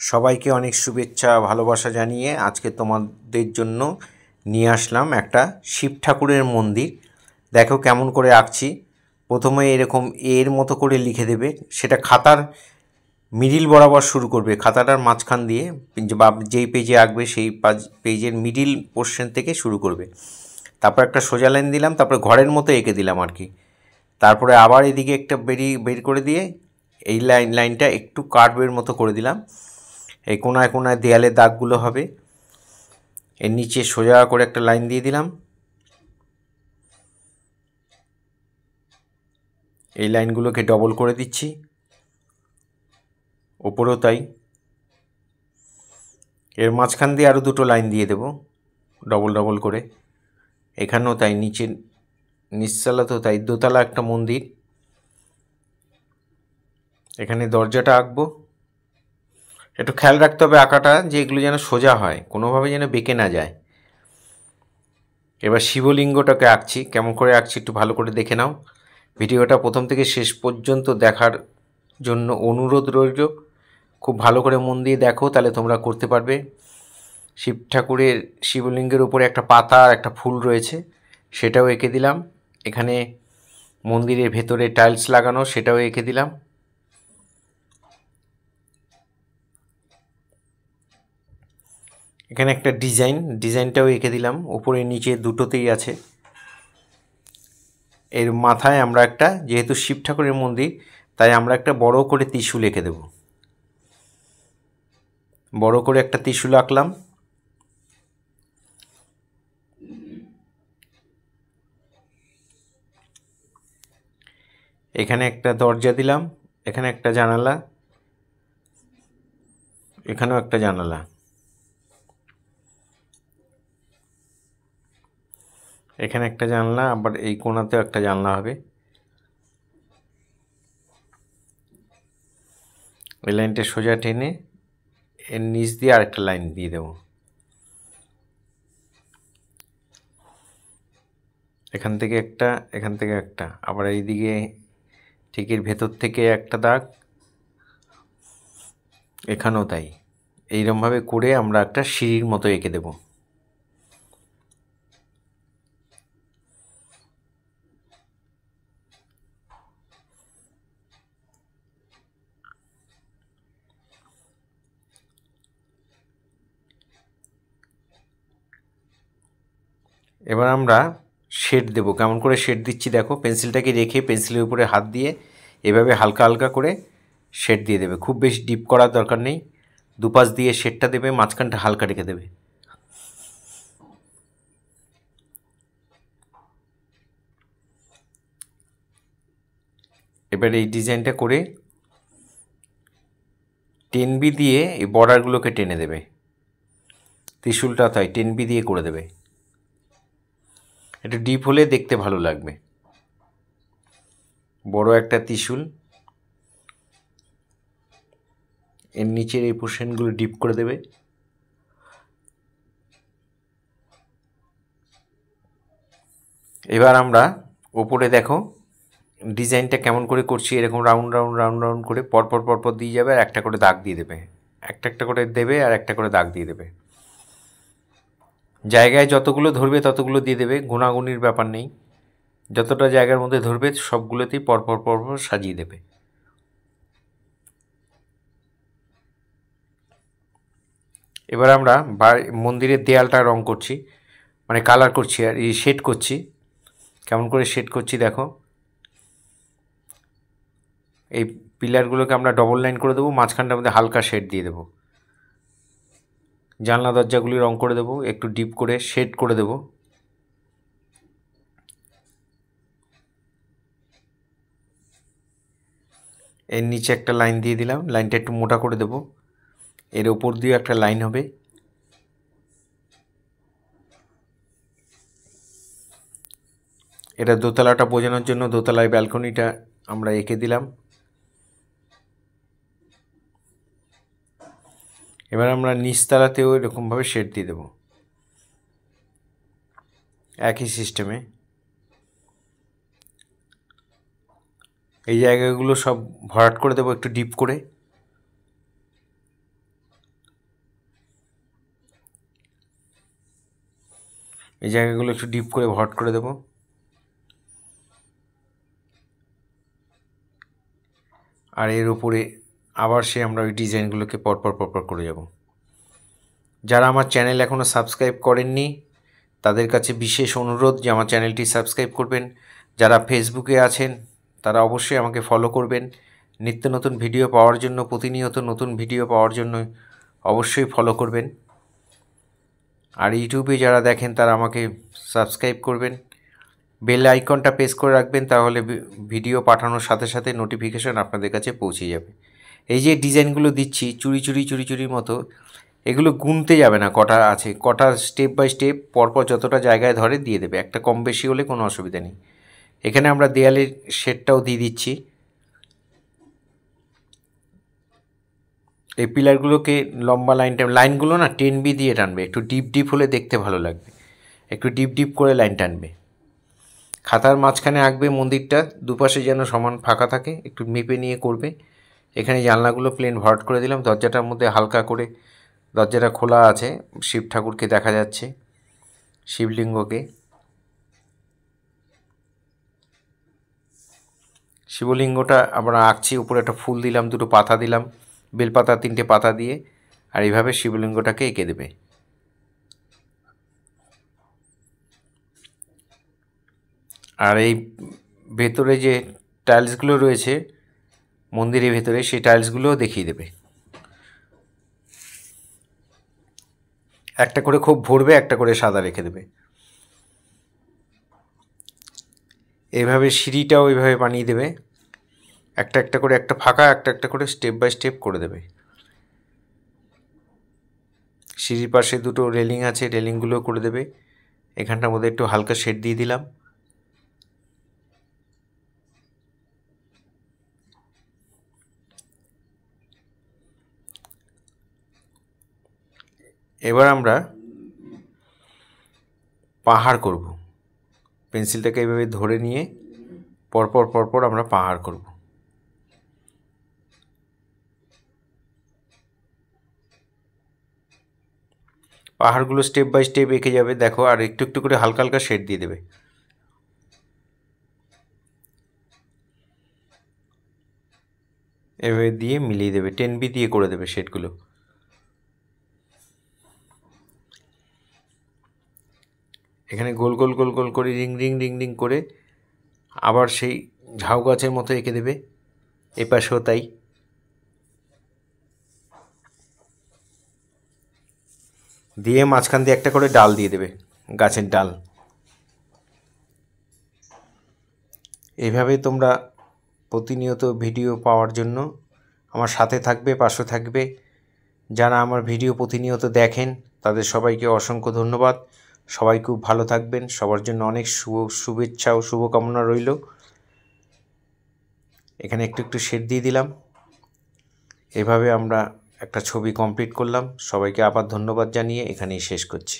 সবাইকে অনেক শুভেচ্ছা ভালোবাসা জানিয়ে আজকে তোমাদের জন্য নিয়ে আসলাম একটা শিব ঠাকুরের মন্দির। দেখো কেমন করে আঁকছি। প্রথমে এরকম এর মতো করে লিখে দেবে, সেটা খাতার মিডিল বরাবর শুরু করবে, খাতাটার মাঝখান দিয়ে বা যেই পেজে আঁকবে সেই পেজের মিডিল পোর্শন থেকে শুরু করবে। তারপর একটা সোজা লাইন দিলাম, তারপরে ঘরের মতো এঁকে দিলাম আর কি। তারপরে আবার এদিকে একটা বের করে দিয়ে এই লাইনটা একটু কার্ভের মতো করে দিলাম। এই কোনায় কোনায় দেয়ালের দাগগুলো হবে। এর নিচে সোজা করে একটা লাইন দিয়ে দিলাম। এই লাইনগুলোকে ডবল করে দিচ্ছি, ওপরেও তাই। এর মাঝখান দিয়ে আরও দুটো লাইন দিয়ে দেব ডবল ডবল করে। এখানেও তাই, নিচে নিচতলাতেও তাই। দোতলা একটা মন্দির। এখানে দরজাটা আঁকবো। একটু খেয়াল রাখতে হবে আঁকাটা, যে এগুলো যেন সোজা হয়, কোনোভাবে যেন বেঁকে না যায়। এবার শিবলিঙ্গটাকে আঁকছি, কেমন করে আঁকছি একটু ভালো করে দেখে নাও। ভিডিওটা প্রথম থেকে শেষ পর্যন্ত দেখার জন্য অনুরোধ রইল। খুব ভালো করে মন দিয়ে দেখো, তাহলে তোমরা করতে পারবে। শিব ঠাকুরের শিবলিঙ্গের উপরে একটা পাতা আর একটা ফুল রয়েছে, সেটাও এঁকে দিলাম। এখানে মন্দিরের ভেতরে টাইলস লাগানো, সেটাও এঁকে দিলাম। এখানে একটা ডিজাইনটাও এঁকে দিলাম, উপরে নিচে দুটোতেই আছে। এর মাথায় আমরা একটা, যেহেতু শিব ঠাকুরের মন্দির, তাই আমরা একটা বড় করে ত্রিশূল এঁকে দেব। বড় করে একটা ত্রিশূল আঁকলাম। এখানে একটা দরজা দিলাম, এখানে একটা জানালা, এখানেও একটা জানালা। এখানে একটা জানলা, আবার এই কোণাতেও একটা জানলা হবে। এই লাইনটা সোজা টেনে এর নিচ দিয়ে আরেকটা লাইন দিয়ে দেব। এখান থেকে একটা, এখান থেকে একটা, আবার এইদিকে ঠিক এর ভেতর থেকে একটা দাগ, এখানেও তাই। এইরকমভাবে করে আমরা একটা সিঁড়ির মতো এঁকে দেব। এবার আমরা শেড দেব। কেমন করে শেড দিচ্ছি দেখো। পেন্সিলটাকে রেখে পেন্সিলের উপরে হাত দিয়ে এভাবে হালকা হালকা করে শেড দিয়ে দেবে। খুব বেশি ডিপ করার দরকার নেই। দুপাশ দিয়ে শেডটা দেবে, মাঝখানটা হালকা রেখে দেবে। এবার এই ডিজাইনটা করে 10B দিয়ে এই বর্ডারগুলোকে টেনে দেবে। ত্রিশূলটা তাই 10B দিয়ে করে দেবে। একটু ডিপ হলে দেখতে ভালো লাগবে। বড় একটা ত্রিশূল, এর নিচের এই পোর্শনগুলো ডিপ করে দেবে। এবার আমরা ওপরে দেখো ডিজাইনটা কেমন করে করছি। এরকম রাউন্ড রাউন্ড রাউন্ড রাউন্ড করে পরপর পরপর দিয়ে যাবে, আর একটা করে দাগ দিয়ে দেবে। একটা একটা করে দেবে আর একটা করে দাগ দিয়ে দেবে। জায়গায় যতগুলো ধরবে ততগুলো দিয়ে দেবে, গুণাগুনির ব্যাপার নেই। যতটা জায়গার মধ্যে ধরবে সবগুলোতেই পরপর পরপর সাজিয়ে দেবে। এবার আমরা মন্দিরের দেয়ালটা রং করছি, মানে কালার করছি আর এই শেড করছি। কেমন করে শেড করছি দেখো। এই পিলারগুলোকে আমরা ডবল লাইন করে দেবো, মাঝখানটার মধ্যে হালকা শেড দিয়ে দেবো। জানলা দরজাগুলি রং করে দেবো, একটু ডিপ করে শেড করে দেবো। এর নিচে একটা লাইন দিয়ে দিলাম, লাইনটা একটু মোটা করে দেবো। এর ওপর দিয়ে একটা লাইন হবে। এটা দোতলাটা বোঝানোর জন্য দোতলায় ব্যালকনিটা আমরা এঁকে দিলাম। এবার আমরা নিচতলাতেও এরকমভাবে শেড দিয়ে দেবো, একই সিস্টেমে। এই জায়গাগুলো সব ভরাট করে দেবো একটু ডিপ করে। এই জায়গাগুলো একটু ডিপ করে ভট করে দেব। আর এর উপরে আবার আমরা ওই ডিজাইনগুলোকে পরপর করে যাব। যারা আমার চ্যানেল এখনও সাবস্ক্রাইব করেননি তাদের কাছে বিশেষ অনুরোধ যে আমার চ্যানেলটি সাবস্ক্রাইব করবেন। যারা ফেসবুকে আছেন তারা অবশ্যই আমাকে ফলো করবেন। নিত্য নতুন ভিডিও পাওয়ার জন্য, প্রতিনিয়ত নতুন ভিডিও পাওয়ার জন্য অবশ্যই ফলো করবেন। আর ইউটিউবে যারা দেখেন তারা আমাকে সাবস্ক্রাইব করবেন, বেল আইকনটা প্রেস করে রাখবেন, তাহলে ভিডিও পাঠানোর সাথে সাথে নোটিফিকেশন আপনাদের কাছে পৌঁছে যাবে। এই যে ডিজাইনগুলো দিচ্ছি চুরি মতো, এগুলো গুনতে যাবে না কটা আছে, কটা স্টেপ বাই স্টেপ পরপর যতটা জায়গায় ধরে দিয়ে দেবে, একটা কম বেশি হলে কোনো অসুবিধা নেই। এখানে আমরা দেয়ালের শেডটাও দিয়ে দিচ্ছি। এই পিলারগুলোকে লম্বা লাইনগুলো না 10B দিয়ে টানবে, একটু ডিপ হলে দেখতে ভালো লাগবে, একটু ডিপ করে লাইন টানবে। খাতার মাঝখানে আঁকবে মন্দিরটা, দুপাশে যেন সমান ফাঁকা থাকে, একটু মেপে নিয়ে করবে। এখানে জানলাগুলো প্লেন ভরাট করে দিলাম, দরজাটার মধ্যে হালকা করে, দরজাটা খোলা আছে, শিব ঠাকুরকে দেখা যাচ্ছে, শিবলিঙ্গকে। শিবলিঙ্গটা আমরা আঁকছি, উপরে একটা ফুল দিলাম, দুটো পাতা দিলাম, বেলপাতা 3টে পাতা দিয়ে, আর এইভাবে শিবলিঙ্গটাকে এঁকে দেবে। আর এই ভেতরে যে টাইলসগুলো রয়েছে মন্দিরের ভেতরে, সেই টাইলসগুলোও দেখিয়ে দেবে। একটা করে খুব ভরবে, একটা করে সাদা রেখে দেবে। এইভাবে সিঁড়িটাও এইভাবে বানিয়ে দেবে, একটা করে, একটা ফাঁকা, একটা করে স্টেপ বাই স্টেপ করে দেবে। সিঁড়ির পাশে দুটো রেলিং আছে, রেলিংগুলো করে দেবে। এখানটার মধ্যে একটু হালকা শেড দিয়ে দিলাম। এবার আমরা পাহাড় করব। পেন্সিলটাকে এইভাবে ধরে নিয়ে পরপর আমরা পাহাড় করব। পাহাড়গুলো স্টেপ বাই স্টেপ এঁকে যাবে, দেখো, আর একটু করে হালকা শেড দিয়ে দেবে। এভাবে দিয়ে মিলিয়ে দেবে, 10B দিয়ে করে দেবে শেডগুলো। এখানে গোল করে রিং করে আবার সেই ঝাউ গাছের মতো এঁকে দেবে, এপাশেও তাই। দিয়ে মাঝখান দিয়ে একটা করে ডাল দিয়ে দেবে, গাছের ডাল। এইভাবে তোমরা প্রতিনিয়ত ভিডিও পাওয়ার জন্য আমার সাথে থাকবে, পাশে থাকবে। যারা আমার ভিডিও প্রতিনিয়ত দেখেন তাদের সবাইকে অসংখ্য ধন্যবাদ। সবাই খুব ভালো থাকবেন, সবার জন্য অনেক শুভেচ্ছা ও শুভকামনা রইল। এখানে একটু শেড দিয়ে দিলাম। এভাবে আমরা একটা ছবি কমপ্লিট করলাম। সবাইকে আবার ধন্যবাদ জানিয়ে এখানেই শেষ করছি।